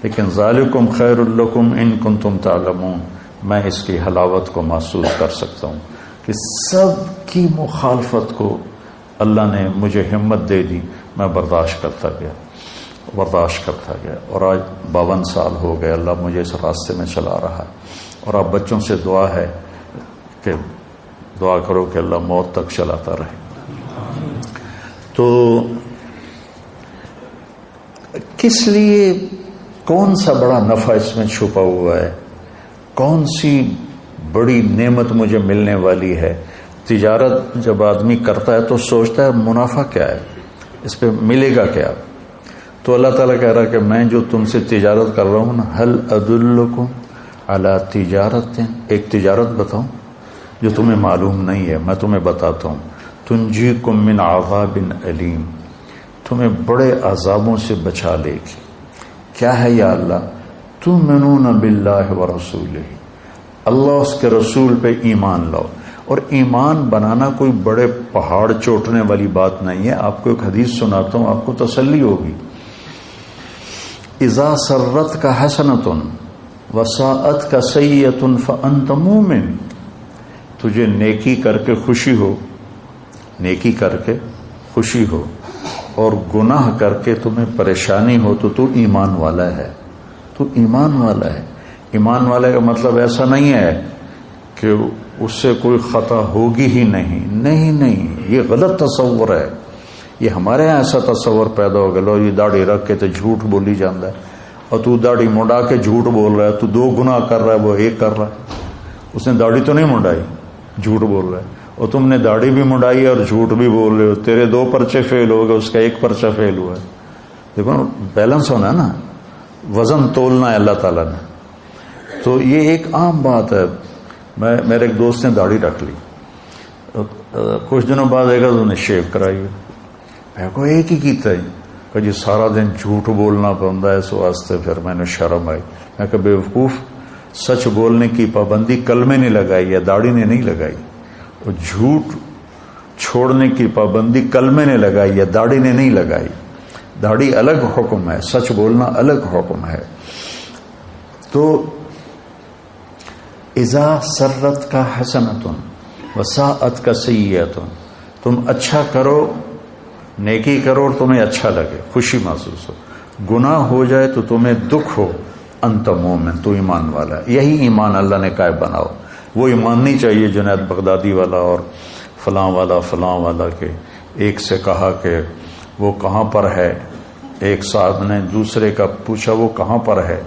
لیکن ذالکم خیر لکم ان کنتم تعلمون، میں اس کی حلاوت کو محسوس کر سکتا ہوں کہ سب کی مخالفت کو اللہ نے مجھے ہمت دے دی، میں برداشت کرتا گیا اور آج 52 سال ہو گئے اللہ مجھے اس راستے میں چلا رہا ہے۔ اور آپ بچوں سے دعا ہے کہ دعا کرو کہ اللہ موت تک چلاتا رہے۔ تو کس لیے، کون سا بڑا نفع اس میں چھپا ہوا ہے، کون سی بڑی نعمت مجھے ملنے والی ہے؟ تجارت جب آدمی کرتا ہے تو سوچتا ہے منافع کیا ہے، اس پہ ملے گا کیا؟ تو اللہ تعالیٰ کہہ رہا کہ میں جو تم سے تجارت کر رہا ہوں نا، هل ادلکم علی تجارت، ایک تجارت بتاؤں جو تمہیں معلوم نہیں ہے، میں تمہیں بتاتا ہوں، تنجیکم من عذاب علیم، تمہیں بڑے عذابوں سے بچا لے گی۔ کیا ہے یا اللہ؟ تؤمنون باللہ ورسولہ، اللہ اس کے رسول پہ ایمان لاؤ۔ اور ایمان بنانا کوئی بڑے پہاڑ چوٹنے والی بات نہیں ہے۔ آپ کو ایک حدیث سناتا ہوں، آپ کو تسلی ہوگی۔ اذا سرت کا حسنۃ وساءت کا سیئۃ فانت مومن، تجھے نیکی کر کے خوشی ہو اور گناہ کر کے تمہیں پریشانی ہو تو ایمان والا ہے، ایمان والا کا مطلب ایسا نہیں ہے کہ اس سے کوئی خطا ہوگی ہی نہیں، یہ غلط تصور ہے۔ یہ ہمارے یہاں ایسا تصور پیدا ہو گیا، لو یہ داڑھی رکھ کے تو جھوٹ بولی جاتا ہے، اور تو داڑھی مڈا کے جھوٹ بول رہا ہے، تو 2 گناہ کر رہا ہے، وہ 1 کر رہا ہے۔ اس نے داڑھی تو نہیں مڈائی، جھوٹ بول رہا ہے، اور تم نے داڑھی بھی مڈائی اور جھوٹ بھی بول رہے ہو، تیرے 2 پرچے فیل ہو گئے، اس کا 1 پرچہ فیل ہوا ہے۔ دیکھو نا، بیلنس ہونا ہے نا، وزن تولنا ہے اللہ تعالیٰ نے۔ تو یہ ایک عام بات ہے۔ میرے ایک دوست نے داڑھی رکھ لی، کچھ دنوں بعد ایک نے شیو کرائی، میں کو ایک ہی کیتا ہے کہ جی سارا دن جھوٹ بولنا پڑتا ہے، اس واسطے پھر میں نے شرم آئی۔ میں کہ بیوقوف، سچ بولنے کی پابندی کلمے نے لگائی ہے، داڑھی نے نہیں لگائی، اور جھوٹ چھوڑنے کی پابندی کلمے نے لگائی ہے، داڑھی نے نہیں لگائی۔ داڑھی الگ حکم ہے، سچ بولنا الگ حکم ہے۔ تو اذا سرت کا حسنۃ وساءت کا سیئۃ، تم اچھا کرو، نیکی کرو اور تمہیں اچھا لگے، خوشی محسوس ہو، گناہ ہو جائے تو تمہیں دکھ ہو، انت مومن، تو ایمان والا ہے۔ یہی ایمان اللہ نے کہا بناؤ۔ وہ ایمان نہیں چاہیے جنید بغدادی والا اور فلاں والا کے ایک سے کہا کہ وہ کہاں پر ہے، ایک صاحب نے دوسرے کا پوچھا وہ کہاں پر ہے،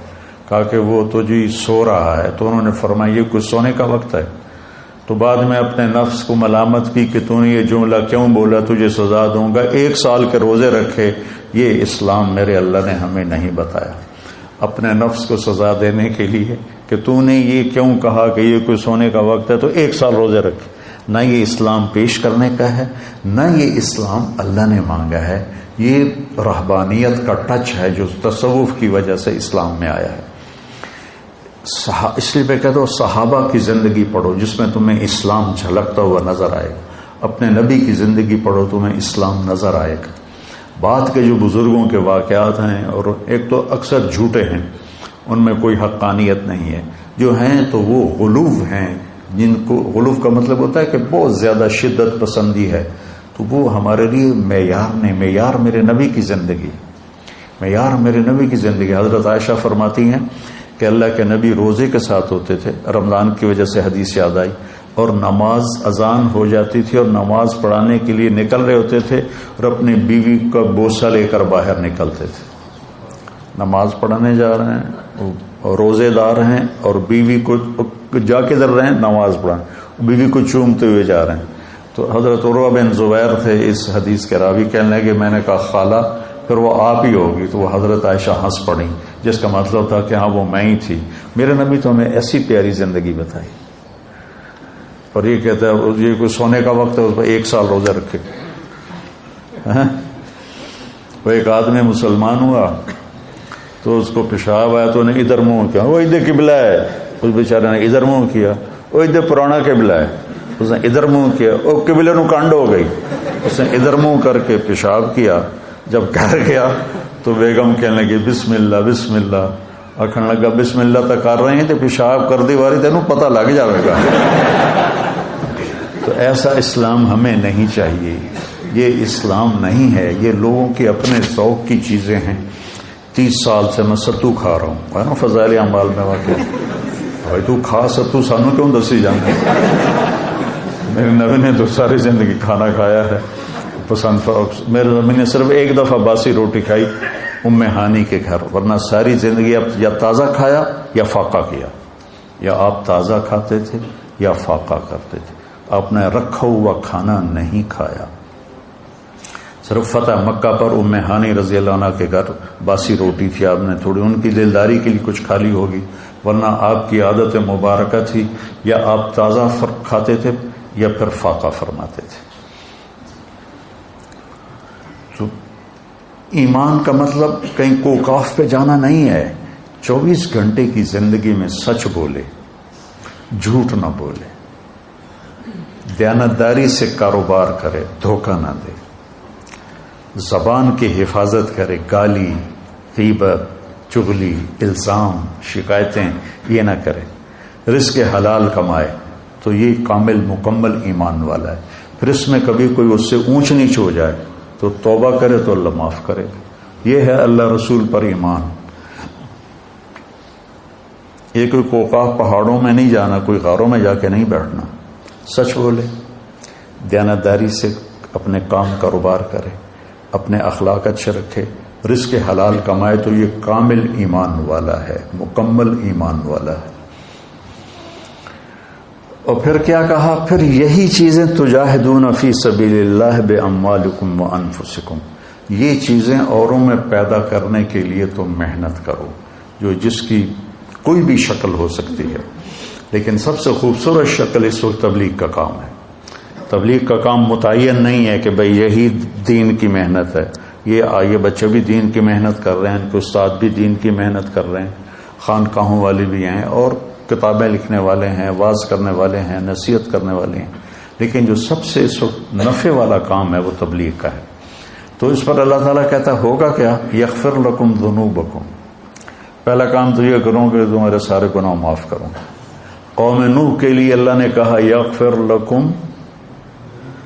کہا کہ وہ تو جی سو رہا ہے، تو انہوں نے فرمایا یہ کوئی سونے کا وقت ہے؟ تو بعد میں اپنے نفس کو ملامت کی کہ تو نے یہ جملہ کیوں بولا، تجھے سزا دوں گا، 1 سال کے روزے رکھے۔ یہ اسلام میرے اللہ نے ہمیں نہیں بتایا، اپنے نفس کو سزا دینے کے لیے کہ تو نے یہ کیوں کہا کہ یہ کوئی سونے کا وقت ہے تو 1 سال روزے رکھے۔ نہ یہ اسلام پیش کرنے کا ہے، نہ یہ اسلام اللہ نے مانگا ہے۔ یہ رہبانیت کا ٹچ ہے جو تصوف کی وجہ سے اسلام میں آیا ہے۔ اس لیے میں کہتا ہوں صحابہ کی زندگی پڑھو جس میں تمہیں اسلام جھلکتا ہوا نظر آئے گا، اپنے نبی کی زندگی پڑھو تمہیں اسلام نظر آئے گا۔ بعد کے جو بزرگوں کے واقعات ہیں، اور ایک تو اکثر جھوٹے ہیں، ان میں کوئی حقانیت نہیں ہے، جو ہیں تو وہ غلوف ہیں، جن کو غلوف کا مطلب ہوتا ہے کہ بہت زیادہ شدت پسندی ہے، تو وہ ہمارے لیے معیار نہیں۔ معیار میرے نبی کی زندگی، حضرت عائشہ فرماتی ہیں کہ اللہ کے نبی روزے کے ساتھ ہوتے تھے، رمضان کی وجہ سے حدیث یاد آئی، اور نماز اذان ہو جاتی تھی اور نماز پڑھانے کے لیے نکل رہے ہوتے تھے، اور اپنی بیوی کا بوسہ لے کر باہر نکلتے تھے۔ نماز پڑھانے جا رہے ہیں، روزے دار ہیں، اور بیوی کو جا کے در رہے ہیں نماز پڑھانے، بیوی کو چومتے ہوئے جا رہے ہیں۔ تو حضرت عروہ بن زبیر تھے اس حدیث کے راوی، کہنے لگے میں نے کہا خالہ پھر وہ آپ ہی ہوگی، تو وہ حضرت عائشہ ہنس پڑی، جس کا مطلب تھا کہ ہاں وہ میں ہی تھی۔ میرے نبی تو ہمیں ایسی پیاری زندگی بتائی، اور یہ کہتا ہے یہ کوئی سونے کا وقت ہے، اس پر 1 سال روزہ رکھے۔ وہ ایک آدمی مسلمان ہوا تو اس کو پیشاب آیا تو نے ادھر منہ کیا، وہ ادھر قبلہ ہے، اس بیچارے نے ادھر منہ کیا، وہ ادھر پرانا قبلہ ہے، اس نے ادھر منہ کیا، وہ قبلے نو کانڈ ہو گئی، اس نے ادھر منہ کر کے پیشاب کیا۔ جب گھر گیا تو بیگم کہنے لگی بسم اللہ بسم اللہ، آخر لگا بسم اللہ تو کر رہے ہیں تو پیشاب کر دی واری تینوں پتہ لگ جائے گا۔ تو ایسا اسلام ہمیں نہیں چاہیے، یہ اسلام نہیں ہے، یہ لوگوں کے اپنے ذوق کی چیزیں ہیں۔ 30 سال سے میں ستو کھا رہا ہوں، ہے نا فضائل اعمال میں واقع، بھائی تو کھا ستو سانو کیوں دسی جانا؟ میرے نبی نے تو ساری زندگی کھانا کھایا ہے پسند۔ میرے نبی نے صرف ایک دفعہ باسی روٹی کھائی ام ہانی کے گھر، ورنہ ساری زندگی آپ یا تازہ کھایا یا فاقہ کیا، یا آپ تازہ کھاتے تھے یا فاقہ کرتے تھے، آپ نے رکھا ہوا کھانا نہیں کھایا۔ صرف فتح مکہ پر ام ہانی رضی اللہ عنہ کے گھر باسی روٹی تھی، آپ نے تھوڑی ان کی دلداری کے لیے کچھ کھا لی ہوگی، ورنہ آپ کی عادت مبارکہ تھی یا آپ تازہ کھاتے تھے یا پھر فاقہ فرماتے تھے۔ تو ایمان کا مطلب کہیں کوکاف پہ جانا نہیں ہے، 24 گھنٹے کی زندگی میں سچ بولے، جھوٹ نہ بولے، دیانتداری سے کاروبار کرے، دھوکہ نہ دے، زبان کی حفاظت کرے، گالی، غیبت، چغلی، الزام، شکایتیں یہ نہ کرے، رزق حلال کمائے، تو یہ کامل مکمل ایمان والا ہے۔ پھر اس میں کبھی کوئی اس سے اونچ نیچ ہو جائے تو توبہ کرے تو اللہ معاف کرے گا۔ یہ ہے اللہ رسول پر ایمان۔ یہ کوئی کوکاف پہاڑوں میں نہیں جانا، کوئی غاروں میں جا کے نہیں بیٹھنا، سچ بولے، دیانتداری سے اپنے کام کاروبار کرے، اپنے اخلاق اچھے رکھے، رزق حلال کمائے، تو یہ کامل ایمان والا ہے، مکمل ایمان والا ہے۔ اور پھر کیا کہا؟ پھر یہی چیزیں تجاہدون فی سبیل اللہ باموالکم وانفسکم، یہ چیزیں اوروں میں پیدا کرنے کے لیے تم محنت کرو، جو جس کی کوئی بھی شکل ہو سکتی ہے، لیکن سب سے خوبصورت شکل اس وقت تبلیغ کا کام ہے۔ تبلیغ کا کام متعین نہیں ہے کہ بھئی یہی دین کی محنت ہے، یہ بچے بھی دین کی محنت کر رہے ہیں، ان کے استاد بھی دین کی محنت کر رہے ہیں، خانقاہوں والے بھی ہیں، اور کتابیں لکھنے والے ہیں، واعظ کرنے والے ہیں، نصیحت کرنے والے ہیں، لیکن جو سب سے اس وقت نفع والا کام ہے وہ تبلیغ کا ہے۔ تو اس پر اللہ تعالیٰ کہتا ہے ہوگا کیا؟ یغفر لکم ذنوبکم، پہلا کام تو یہ کروں کہ تمہارے سارے گناہ معاف کروں۔ قوم نوح کے لیے اللہ نے کہا یغفر لکم،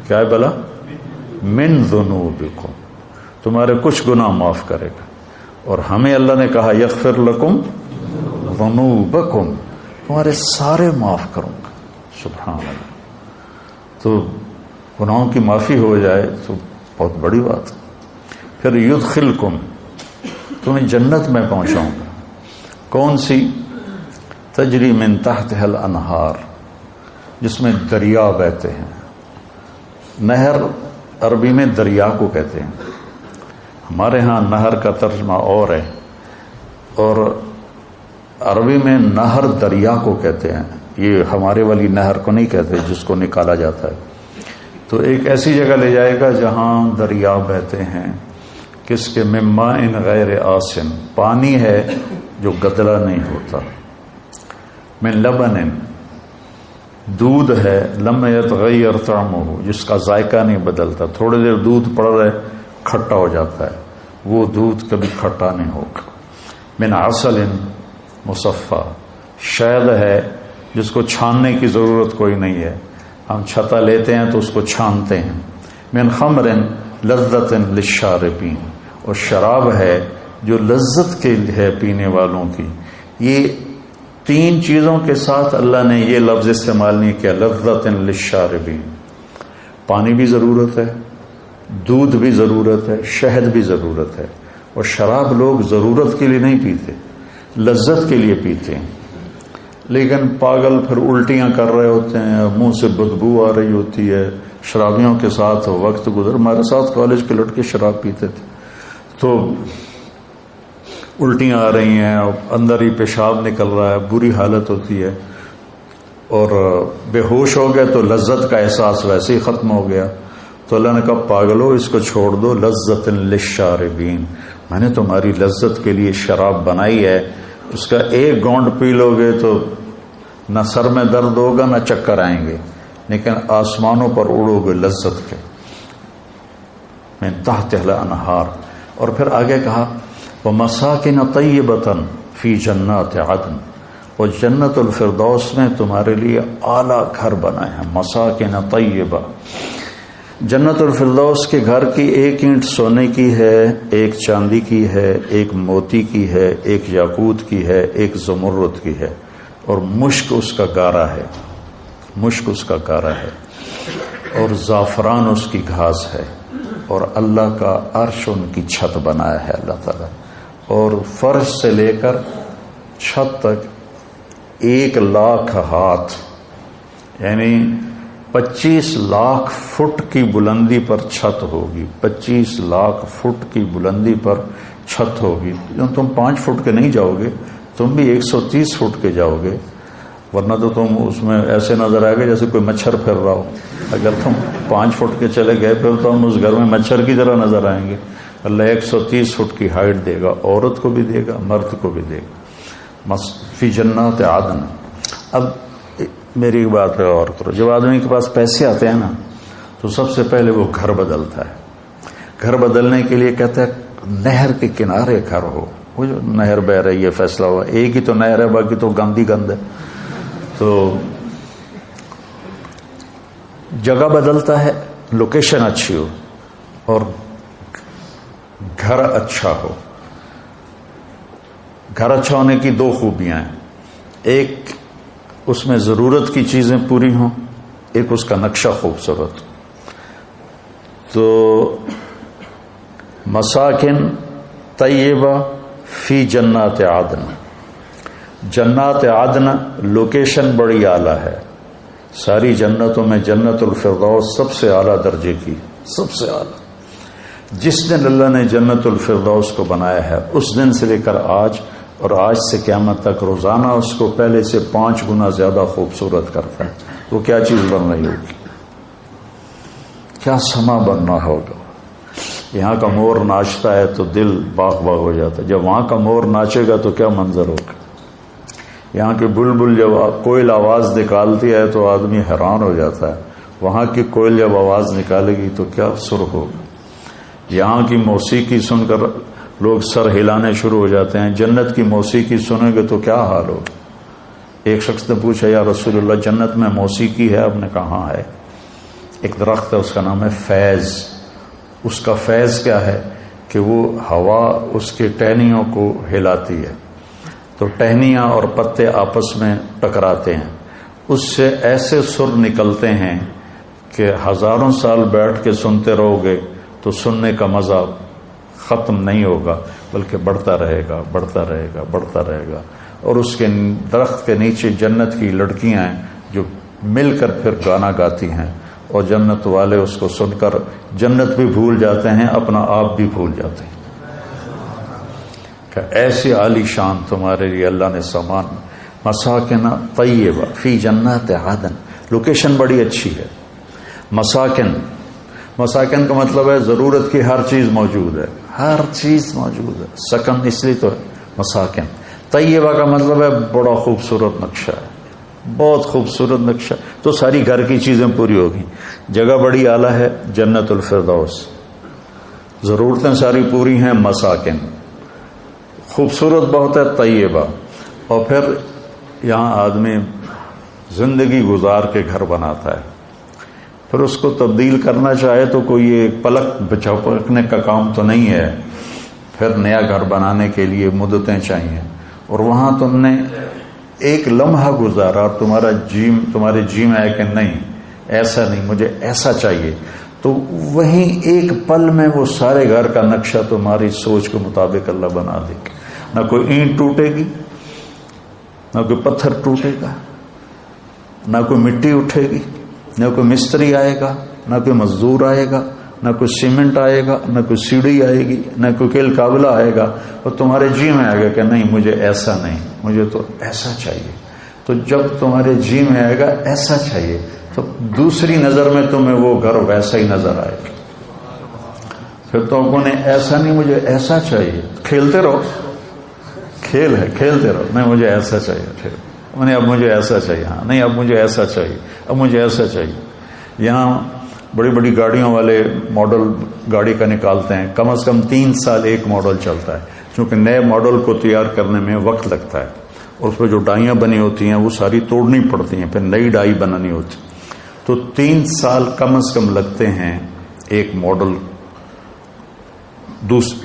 کیا ہے بلا؟ من ذنوبکم، تمہارے کچھ گناہ معاف کرے گا۔ اور ہمیں اللہ نے کہا یغفر لکم ذنوبکم، تمہارے سارے معاف کروں گا۔ سبحان اللہ، تو گناہوں کی معافی ہو جائے تو بہت بڑی بات۔ پھر یدخلکم، تمہیں جنت میں پہنچاؤں گا، کون سی؟ تجری من تحتها الانہار، جس میں دریا بہتے ہیں۔ نہر عربی میں دریا کو کہتے ہیں، ہمارے ہاں نہر کا ترجمہ اور ہے، اور عربی میں نہر دریا کو کہتے ہیں، یہ ہمارے والی نہر کو نہیں کہتے جس کو نکالا جاتا ہے۔ تو ایک ایسی جگہ لے جائے گا جہاں دریا بہتے ہیں، کس کے؟ من ماء غیر آسن، پانی ہے جو گدلا نہیں ہوتا، من لبن، دودھ ہے، لم یتغیر طعمہ، جس کا ذائقہ نہیں بدلتا، تھوڑی دیر دودھ پڑ رہا ہے کھٹا ہو جاتا ہے، وہ دودھ کبھی کھٹا نہیں ہوگا۔ من عسل مصفا، شہد ہے جس کو چھاننے کی ضرورت کوئی نہیں ہے، ہم چھتا لیتے ہیں تو اس کو چھانتے ہیں۔ من خمر لذت للشاربین، اور شراب ہے جو لذت کے ہے پینے والوں کی۔ یہ تین چیزوں کے ساتھ اللہ نے یہ لفظ استعمال نہیں کیا، لذت للشاربین، پانی بھی ضرورت ہے، دودھ بھی ضرورت ہے، شہد بھی ضرورت ہے، اور شراب لوگ ضرورت کے لیے نہیں پیتے، لذت کے لیے پیتے ہیں۔ لیکن پاگل پھر الٹیاں کر رہے ہوتے ہیں، منہ سے بدبو آ رہی ہوتی ہے، شرابیوں کے ساتھ وقت گزر، ہمارے ساتھ کالج کے لڑکے شراب پیتے تھے، تو الٹیاں آ رہی ہیں، اندر ہی پیشاب نکل رہا ہے، بری حالت ہوتی ہے، اور بے ہوش ہو گئے تو لذت کا احساس ویسے ہی ختم ہو گیا۔ تو اللہ نے کہا پاگلو اس کو چھوڑ دو، لذت للشاربین، میں نے تمہاری لذت کے لیے شراب بنائی ہے، اس کا ایک گونڈ پی لو گے تو نہ سر میں درد ہوگا نہ چکر آئیں گے، لیکن آسمانوں پر اڑو گے لذت کے۔ من تحتها الانہار، اور پھر آگے کہا ومساکن طیبۃ فی جنات عدن، اور جنت الفردوس میں تمہارے لیے اعلیٰ گھر بنائے ہیں. مساکن طیبہ، جنت الفردوس کے گھر کی ایک اینٹ سونے کی ہے، ایک چاندی کی ہے، ایک موتی کی ہے، ایک یاقوت کی ہے، ایک زمرد کی ہے، اور مشک اس کا گارا ہے، مشک اس کا گارا ہے، اور زعفران اس کی گھاس ہے، اور اللہ کا عرش ان کی چھت بنایا ہے اللہ تعالیٰ. اور فرش سے لے کر چھت تک 1,00,000 ہاتھ، یعنی 25 لاکھ فٹ کی بلندی پر چھت ہوگی. 25 لاکھ فٹ کی بلندی پر چھت ہوگی. تم 5 فٹ کے نہیں جاؤ گے، تم بھی 130 فٹ کے جاؤ گے، ورنہ تو تم اس میں ایسے نظر آئے گا جیسے کوئی مچھر پھر رہا ہو. اگر تم 5 فٹ کے چلے گئے پھر تو ہم اس گھر میں مچھر کی طرح نظر آئیں گے. اللہ 130 فٹ کی ہائٹ دے گا، عورت کو بھی دے گا، مرد کو بھی دے گا. فی جنات عدن. اب میری بات پہ غور کرو، جب آدمی کے پاس پیسے آتے ہیں نا تو سب سے پہلے وہ گھر بدلتا ہے. گھر بدلنے کے لیے کہتا ہے نہر کے کنارے گھر ہو. وہ جو نہر بہ رہی ہے، فیصلہ ہوا ایک ہی تو نہر ہے، باقی تو گندی گند ہے، تو جگہ بدلتا ہے، لوکیشن اچھی ہو اور گھر اچھا ہو. گھر اچھا ہونے کی 2 خوبیاں ہیں. ایک اس میں ضرورت کی چیزیں پوری ہوں، ایک اس کا نقشہ خوبصورت. تو مساکن طیبہ فی جنات عدن، جنات عدن لوکیشن بڑی اعلیٰ ہے. ساری جنتوں میں جنت الفردوس سب سے اعلیٰ درجے کی، سب سے اعلیٰ. جس دن اللہ نے جنت الفردوس کو بنایا ہے اس دن سے لے کر آج، اور آج سے قیامت تک روزانہ اس کو پہلے سے 5 گنا زیادہ خوبصورت کرتا ہے. وہ کیا چیز بن رہی ہوگی، کیا سما بننا ہوگا. یہاں کا مور ناچتا ہے تو دل باغ باغ ہو جاتا ہے، جب وہاں کا مور ناچے گا تو کیا منظر ہوگا. یہاں کی بلبل جب کوئل آواز نکالتی ہے تو آدمی حیران ہو جاتا ہے، وہاں کی کوئل جب آواز نکالے گی تو کیا سر ہوگا. یہاں کی موسیقی سن کر لوگ سر ہلانے شروع ہو جاتے ہیں، جنت کی موسیقی سنیں گے تو کیا حال ہوگا. ایک شخص نے پوچھا یا رسول اللہ جنت میں موسیقی ہے؟ آپ نے کہاں ہے؟ ایک درخت ہے اس کا نام ہے فیض. اس کا فیض کیا ہے کہ وہ ہوا اس کے ٹہنیوں کو ہلاتی ہے تو ٹہنیاں اور پتے آپس میں ٹکراتے ہیں، اس سے ایسے سر نکلتے ہیں کہ ہزاروں سال بیٹھ کے سنتے رہو گے تو سننے کا مزہ ختم نہیں ہوگا، بلکہ بڑھتا رہے گا، بڑھتا رہے گا، بڑھتا رہے گا. اور اس کے درخت کے نیچے جنت کی لڑکیاں ہیں جو مل کر پھر گانا گاتی ہیں، اور جنت والے اس کو سن کر جنت بھی بھول جاتے ہیں، اپنا آپ بھی بھول جاتے ہیں. کہ ایسی عالی شان تمہارے لیے اللہ نے سامان. مساکن طیبہ فی جنات عدن، لوکیشن بڑی اچھی ہے. مساکن، مساکن کا مطلب ہے ضرورت کی ہر چیز موجود ہے، ہر چیز موجود ہے. سکن اس لیے تو ہے مساکن. طیبہ کا مطلب ہے بڑا خوبصورت نقشہ ہے، بہت خوبصورت نقشہ. تو ساری گھر کی چیزیں پوری ہوگی. جگہ بڑی اعلیٰ ہے، جنت الفردوس. ضرورتیں ساری پوری ہیں، مساکن. خوبصورت بہت ہے، طیبہ. اور پھر یہاں آدمی زندگی گزار کے گھر بناتا ہے، پھر اس کو تبدیل کرنا چاہے تو کوئی ایک پلک جھپکنے کا کام تو نہیں ہے. پھر نیا گھر بنانے کے لیے مدتیں چاہیے، اور وہاں تم نے ایک لمحہ گزارا اور تمہارے جی میں ہے کہ نہیں ایسا نہیں، مجھے ایسا چاہیے، تو وہیں ایک پل میں وہ سارے گھر کا نقشہ تمہاری سوچ کے مطابق اللہ بنا دے گا. نہ کوئی اینٹ ٹوٹے گی، نہ کوئی پتھر ٹوٹے گا، نہ کوئی مٹی اٹھے گی، نہ کوئی مستری آئے گا، نہ کوئی مزدور آئے گا، نہ کوئی سیمنٹ آئے گا، نہ کوئی سیڑھی آئے گی، نہ کوئی کیل قابلہ آئے گا. اور تمہارے جی میں آئے گا کہ نہیں مجھے ایسا نہیں، مجھے تو ایسا چاہیے. تو جب تمہارے جی میں آئے گا ایسا چاہیے تو دوسری نظر میں تمہیں وہ گھر ویسا ہی نظر آئے گا. پھر تو نے ایسا نہیں مجھے ایسا چاہیے. کھیلتے رہو، کھیل ہے، کھیلتے رہو. نہیں مجھے ایسا چاہیے، پھر نہیں اب مجھے ایسا چاہیے، ہاں نہیں اب مجھے ایسا چاہیے، اب مجھے ایسا چاہیے. یہاں بڑی بڑی گاڑیوں والے ماڈل گاڑی کا نکالتے ہیں، کم از کم 3 سال ایک ماڈل چلتا ہے. چونکہ نئے ماڈل کو تیار کرنے میں وقت لگتا ہے اور اس پہ جو ڈائیاں بنی ہوتی ہیں وہ ساری توڑنی پڑتی ہیں، پھر نئی ڈائی بنانی ہوتی، تو 3 سال کم از کم لگتے ہیں ایک ماڈل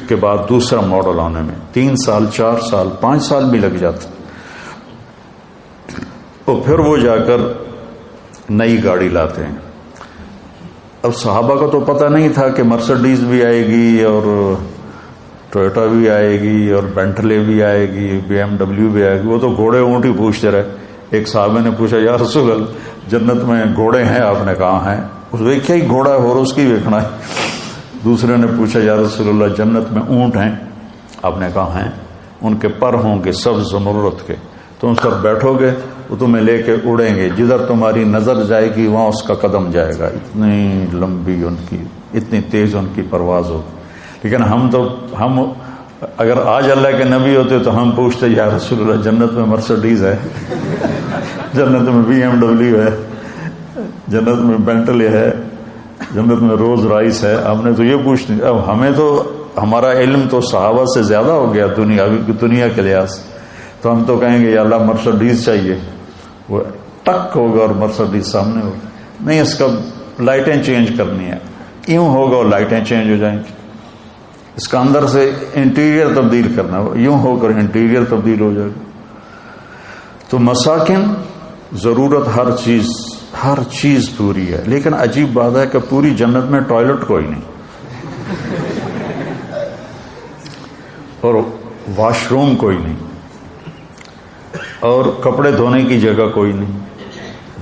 کے بعد دوسرا ماڈل آنے میں، 3 سال 4 سال 5 سال بھی لگ جاتے، اور پھر وہ جا کر نئی گاڑی لاتے ہیں۔ اب صحابہ کو تو پتہ نہیں تھا کہ مرسڈیز بھی آئے گی اور ٹویوٹا بھی آئے گی اور بینٹلے بھی آئے گی، بی ایم ڈبلیو بھی آئے گی، وہ تو گھوڑے اونٹ ہی پوچھتے رہے۔ ایک صحابہ نے پوچھا یا رسول اللہ جنت میں گھوڑے ہیں؟ آپ نے کہا ہیں۔ اس ویکھیا ہی گھوڑا ہے اور اس کی ویکھنا ہے۔ دوسرے نے پوچھا یا رسول اللہ جنت میں اونٹ ہیں؟ آپ نے کہا ہیں، ان کے پر ہوں گے سبز زمرد کے، تم سب بیٹھو گے وہ تمہیں لے کے اڑیں گے، جدھر تمہاری نظر جائے گی وہاں اس کا قدم جائے گا، اتنی لمبی ان کی، اتنی تیز ان کی پرواز ہوگی۔ لیکن ہم اگر آج اللہ کے نبی ہوتے تو ہم پوچھتے یا رسول اللہ جنت میں مرسڈیز ہے، جنت میں بی ایم ڈبلیو ہے، جنت میں بینٹلے ہے، جنت میں روز رائس ہے؟ ہم نے تو یہ پوچھتے، اب ہمیں تو ہمارا علم تو صحابہ سے زیادہ ہو گیا دنیا کے لحاظ سے، تو ہم تو کہیں گے یا اللہ مرسڈیز چاہیے، وہ ٹک ہوگا اور مرسڈیز سامنے ہوگا۔ نہیں، اس کا لائٹیں چینج کرنی ہے، یوں ہوگا اور لائٹیں چینج ہو جائیں گی، اس کا اندر سے انٹیریئر تبدیل کرنا ہے، یوں ہو کر انٹیریئر تبدیل ہو جائے گا۔ تو مساکن ضرورت ہر چیز پوری ہے، لیکن عجیب بات ہے کہ پوری جنت میں ٹوائلٹ کوئی نہیں، اور واش روم کوئی نہیں، اور کپڑے دھونے کی جگہ کوئی نہیں،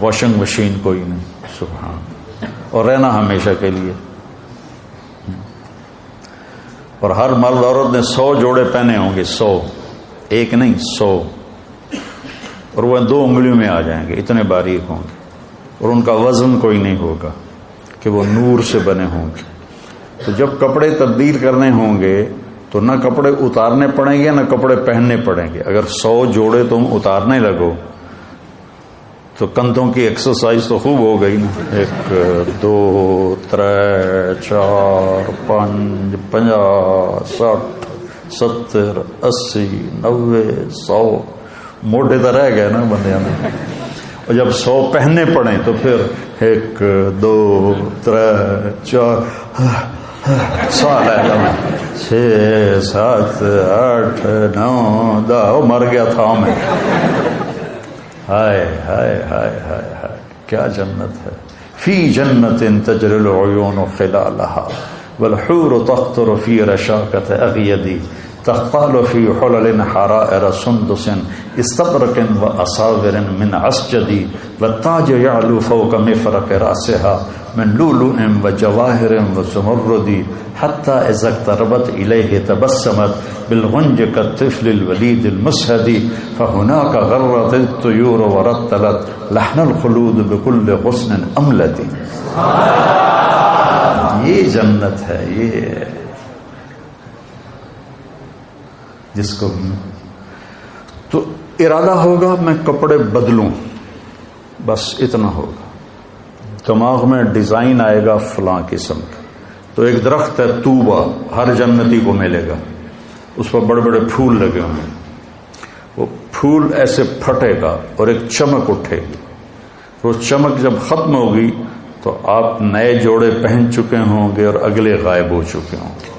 واشنگ مشین کوئی نہیں، سبحان، اور رہنا ہمیشہ کے لیے۔ اور ہر مرد عورت نے 100 جوڑے پہنے ہوں گے، 100، ایک نہیں 100، اور وہ 2 انگلیوں میں آ جائیں گے، اتنے باریک ہوں گے، اور ان کا وزن کوئی نہیں ہوگا کہ وہ نور سے بنے ہوں گے۔ تو جب کپڑے تبدیل کرنے ہوں گے تو نہ کپڑے اتارنے پڑیں گے نہ کپڑے پہننے پڑیں گے۔ اگر 100 جوڑے تم اتارنے لگو تو کندھوں کی ایکسرسائز تو خوب ہو گئی نا، 1 2 3 4 5 50 60 70 80 90 100 موٹے تو رہ گئے نا بندیاں میں، اور جب 100 پہننے پڑیں تو پھر 1 2 3 4 سال ہے، 6 7 8 9 10، مر گیا تھا میں۔ ہائے ہائے ہائے ہائے ہائے، کیا جنت ہے! فی جنت تجری العیون خلالها والحور تقطر فی رشاکۃ اغیدی تختال فی حلل حرائر سندس استبرق واصاور من عسجد والتاج یعلو فوق مفرق راسها من لؤلؤ وجواہر وزمرد حتى اذا اقتربت الیہ تبسمت بالغنج كالطفل الولید المسہد فهناك غرت الطیور ورتلت لحن الخلود بكل غصن املد۔ یہ جنت ہے، یہ جس کو تو ارادہ ہوگا میں کپڑے بدلوں، بس اتنا ہوگا، دماغ میں ڈیزائن آئے گا فلاں قسم کا۔ تو ایک درخت ہے طوبہ، ہر جنتی کو ملے گا، اس پر بڑے بڑے پھول لگے ہوئے ہیں، وہ پھول ایسے پھٹے گا اور ایک چمک اٹھے گی، وہ چمک جب ختم ہوگی تو آپ نئے جوڑے پہن چکے ہوں گے اور اگلے غائب ہو چکے ہوں گے۔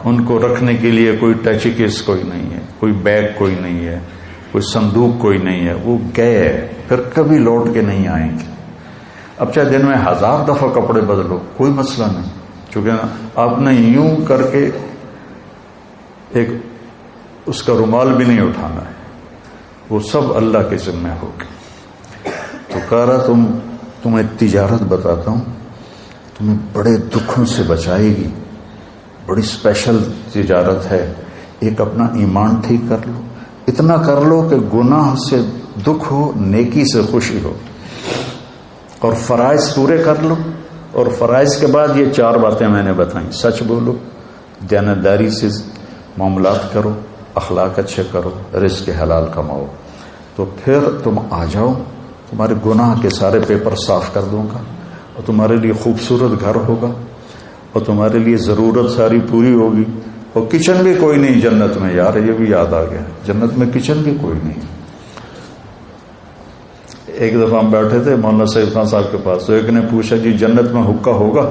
ان کو رکھنے کے لیے کوئی ٹچ کیس کوئی نہیں ہے، کوئی بیگ کوئی نہیں ہے، کوئی صندوق کوئی نہیں ہے، وہ گئے پھر کبھی لوٹ کے نہیں آئیں گے۔ اب چاہے دن میں 1000 دفعہ کپڑے بدلو کوئی مسئلہ نہیں، کیونکہ آپ نے یوں کر کے ایک اس کا رومال بھی نہیں اٹھانا ہے، وہ سب اللہ کے ذمہ ہوگی۔ تو کہہ رہا تمہیں تجارت بتاتا ہوں، تمہیں بڑے دکھوں سے بچائے گی، بڑی اسپیشل تجارت ہے۔ ایک اپنا ایمان ٹھیک کر لو، اتنا کر لو کہ گناہ سے دکھ ہو، نیکی سے خوشی ہو، اور فرائض پورے کر لو۔ اور فرائض کے بعد یہ 4 باتیں میں نے بتائیں، سچ بولو، دیانتداری سے معاملات کرو، اخلاق اچھے کرو، رزق حلال کماؤ، تو پھر تم آ جاؤ، تمہارے گناہ کے سارے پیپر صاف کر دوں گا، اور تمہارے لیے خوبصورت گھر ہوگا، اور تمہارے لیے ضرورت ساری پوری ہوگی، اور کچن بھی کوئی نہیں جنت میں. یار یہ بھی یاد آ گیا, جنت میں کچن بھی کوئی نہیں. ایک دفعہ ہم بیٹھے تھے مولانا سیف خان صاحب کے پاس, تو ایک نے پوچھا جی جنت میں حقہ ہوگا؟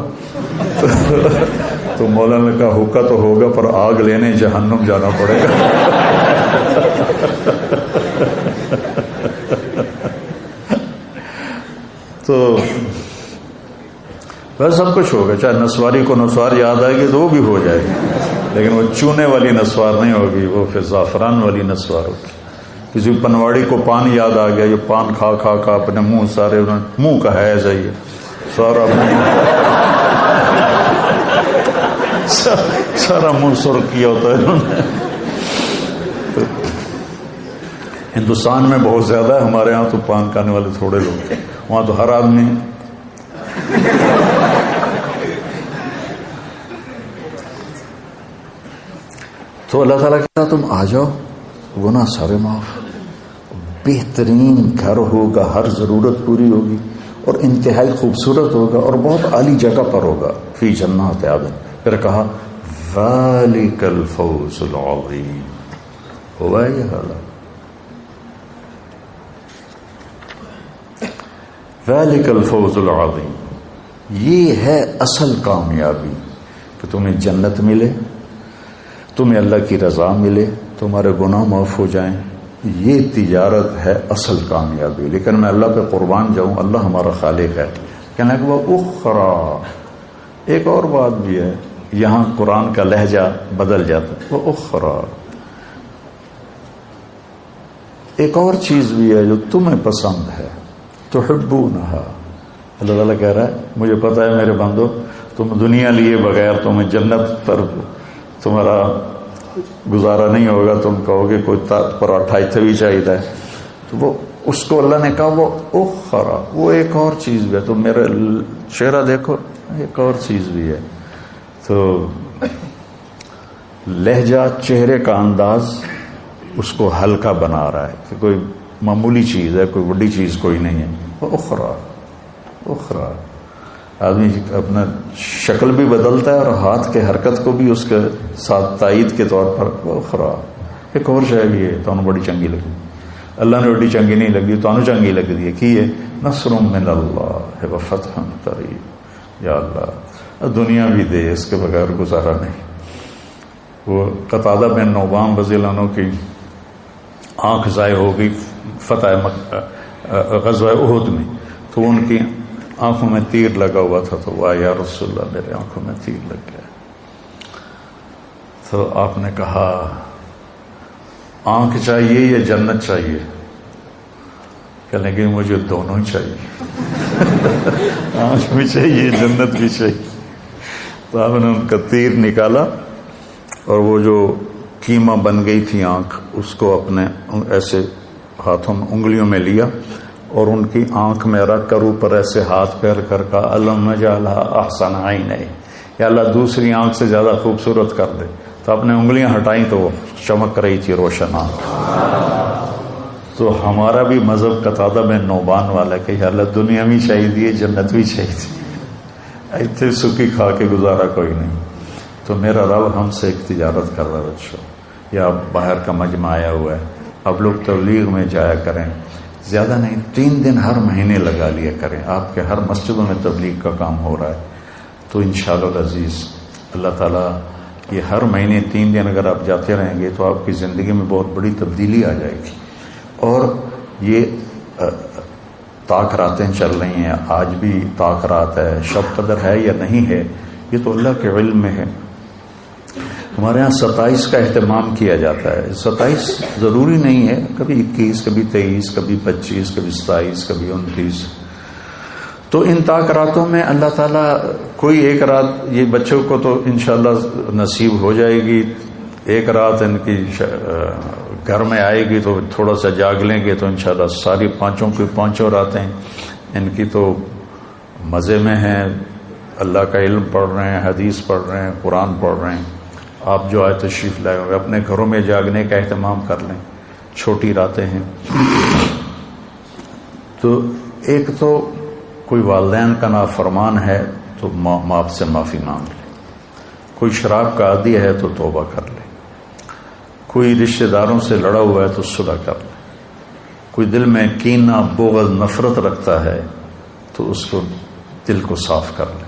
تو مولانا نے کہا حقہ تو ہوگا پر آگ لینے جہنم جانا پڑے گا. تو بس سب کچھ ہوگا, چاہے نسواری کو نسوار یاد آئے گی تو وہ بھی ہو جائے گی, لیکن وہ چونے والی نسوار نہیں ہوگی, وہ پھر زعفران والی نسوار ہوگی. کسی پنواڑی کو پان یاد آ گیا, یہ پان کھا کھا کھا اپنے منہ سارے منہ کا ہے جائیے سارا سارا منہ سرخ کیا ہوتا ہے انہوں نے. ہندوستان میں بہت زیادہ ہے, ہمارے ہاں تو پان کھانے والے تھوڑے لوگ ہیں, وہاں تو ہر آدمی. تو اللہ تعالیٰ کہتا تم آ جاؤ, گناہ سارے معاف, بہترین گھر ہوگا, ہر ضرورت پوری ہوگی, اور انتہائی خوبصورت ہوگا, اور بہت اعلی جگہ پر ہوگا, فی جنات عدن. پھر کہا ذالک الفوز العظیم, ہوا یہ حالت. ذالک الفوز العظیم, یہ ہے اصل کامیابی, کہ تمہیں جنت ملے, تمہیں اللہ کی رضا ملے, تمہارے گناہ معاف ہو جائیں. یہ تجارت ہے اصل کامیابی. لیکن میں اللہ پہ قربان جاؤں, اللہ ہمارا خالق ہے. کہنا کہ وہ اخرا, ایک اور بات بھی ہے, یہاں قرآن کا لہجہ بدل جاتا ہے. وہ اخرا, ایک اور چیز بھی ہے جو تمہیں پسند ہے, تحبونہا. اللہ تعالیٰ کہہ رہا ہے مجھے پتا ہے میرے بندو, تم دنیا لیے بغیر تمہیں جنت پر تمہارا گزارا نہیں ہوگا, تم کہو گے کوئی پراٹھا اتنے بھی چاہیے. تو وہ اس کو اللہ نے کہا وہ اخرا, وہ ایک اور چیز بھی ہے. تو میرا چہرہ دیکھو, ایک اور چیز بھی ہے. تو لہجہ, چہرے کا انداز اس کو ہلکا بنا رہا ہے کہ کوئی معمولی چیز ہے, کوئی بڑی چیز کوئی نہیں ہے. وہ اخرا, اخرا. آدمی اپنا شکل بھی بدلتا ہے اور ہاتھ کے حرکت کو بھی اس کے ساتھ تائید کے طور پر. وہ اخرا, ایک اور شے بھی ہے, تو بڑی چنگی لگی. اللہ نے بڑی چنگی نہیں لگی, تو چنگی لگ دی ہے کہ یہ نصر من اللہ و فتح قریب. یا اللہ دنیا بھی دے, اس کے بغیر گزارا نہیں. وہ قتادہ بن نعمان رضی اللہ عنہ کی آنکھ ضائع ہو گئی فتح غزوہ احد میں, تو ان کی آنکھوں میں تیر لگا ہوا تھا. تو وہ یا رسول اللہ میرے آنکھوں میں تیر لگ گیا. تو آپ نے کہا آنکھ چاہیے یا جنت چاہیے؟ کہنے لگے مجھے دونوں ہی چاہیے, آنکھ بھی چاہیے جنت بھی چاہیے. تو آپ نے ان کا تیر نکالا, اور وہ جو کیما بن گئی تھی آنکھ, اس کو اپنے ایسے ہاتھوں میں انگلیوں میں لیا, اور ان کی آنکھ میں رکھ کر اوپر ایسے ہاتھ پھیر کر کہا اللہم اجعلھا احسن عینین, یا اللہ دوسری آنکھ سے زیادہ خوبصورت کر دے. تو اپنے انگلیاں ہٹائیں تو وہ چمک رہی تھی روشن آنکھ. تو ہمارا بھی مذہب قتادہ بن نعمان والا کہ یا اللہ دنیا بھی چاہیے, جنت بھی چاہیے, ایتھے سکی کھا کے گزارا کوئی نہیں. تو میرا رب ہم سے ایک تجارت کر رہا ہے بچوں, یا باہر کا مجمع آیا ہوا ہے, اب لوگ تبلیغ میں جایا کریں, زیادہ نہیں 3 دن ہر مہینے لگا لیا کریں. آپ کے ہر مسجدوں میں تبلیغ کا کام ہو رہا ہے. تو انشاءاللہ العزیز اللہ تعالیٰ یہ ہر مہینے 3 دن اگر آپ جاتے رہیں گے تو آپ کی زندگی میں بہت بڑی تبدیلی آ جائے گی. اور یہ طاق راتیں چل رہی ہیں, آج بھی طاق رات ہے, شب قدر ہے یا نہیں ہے یہ تو اللہ کے علم میں ہے. ہمارے ہاں 27 کا اہتمام کیا جاتا ہے. 27 ضروری نہیں ہے, کبھی 21, کبھی 23, کبھی 25, کبھی 27, کبھی 29. تو ان طاق راتوں میں اللہ تعالیٰ کوئی ایک رات, یہ بچوں کو تو انشاءاللہ نصیب ہو جائے گی, ایک رات ان کی گھر میں آئے گی تو تھوڑا سا جاگ لیں گے, تو انشاءاللہ ساری پانچوں راتیں ان کی تو مزے میں ہیں. اللہ کا علم پڑھ رہے ہیں, حدیث پڑھ رہے ہیں, قرآن پڑھ رہے ہیں. آپ جو آئے تشریف لائے ہوئے اپنے گھروں میں جاگنے کا اہتمام کر لیں, چھوٹی راتیں ہیں. تو ایک تو کوئی والدین کا نافرمان ہے تو باپ سے معافی مانگ لیں, کوئی شراب کا عادی ہے تو توبہ کر لے، کوئی رشتہ داروں سے لڑا ہوا ہے تو صلح کر لے، کوئی دل میں کینہ بغض نفرت رکھتا ہے تو اس کو دل کو صاف کر لے،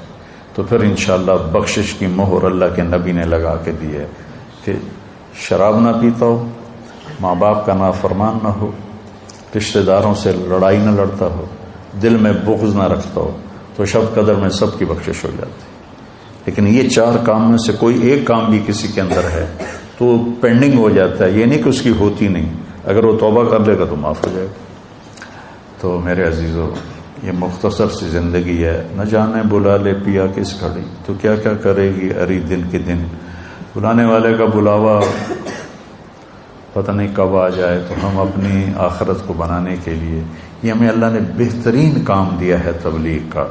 تو پھر انشاءاللہ بخشش کی مہر اللہ کے نبی نے لگا کے دی ہے کہ شراب نہ پیتا ہو، ماں باپ کا نافرمان نہ ہو، رشتہ داروں سے لڑائی نہ لڑتا ہو، دل میں بغض نہ رکھتا ہو، تو شب قدر میں سب کی بخشش ہو جاتی ہے۔ لیکن یہ 4 کام میں سے کوئی ایک کام بھی کسی کے اندر ہے تو پینڈنگ ہو جاتا ہے، یہ نہیں کہ اس کی ہوتی نہیں، اگر وہ توبہ کر لے گا تو معاف ہو جائے گا۔ تو میرے عزیزو، یہ مختصر سی زندگی ہے، نہ جانے بلا لے پیا کس گھڑی، تو کیا کیا کرے گی اری دن کے دن، بلانے والے کا بلاوا پتہ نہیں کب آ جائے، تو ہم اپنی آخرت کو بنانے کے لیے یہ ہمیں اللہ نے بہترین کام دیا ہے تبلیغ کا۔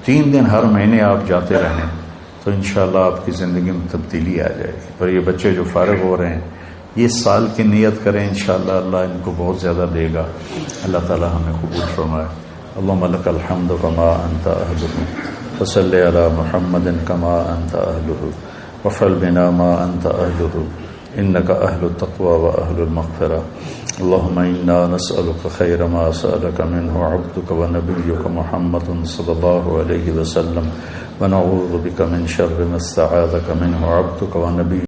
3 دن ہر مہینے آپ جاتے رہیں تو انشاءاللہ آپ کی زندگی میں تبدیلی آ جائے گی۔ پر یہ بچے جو فارغ ہو رہے ہیں یہ سال کی نیت کریں، انشاءاللہ اللہ ان کو بہت زیادہ دے گا۔ اللہ تعالی ہمیں قبول فرمائے۔ اللہم لک الحمد کما انت اہلہ، فصلی علی محمد کما انت اہلہ، وفعل بنا ما انت اہلہ، انک اہل التقوی و اہل المغفرہ۔ اللہم انا نسألک خیر ما سألک منہ عبدک و نبیک محمد صلی اللہ علیہ وسلم، ونعوذ بک من شر ما استعاذک منہ عبدک و نبیک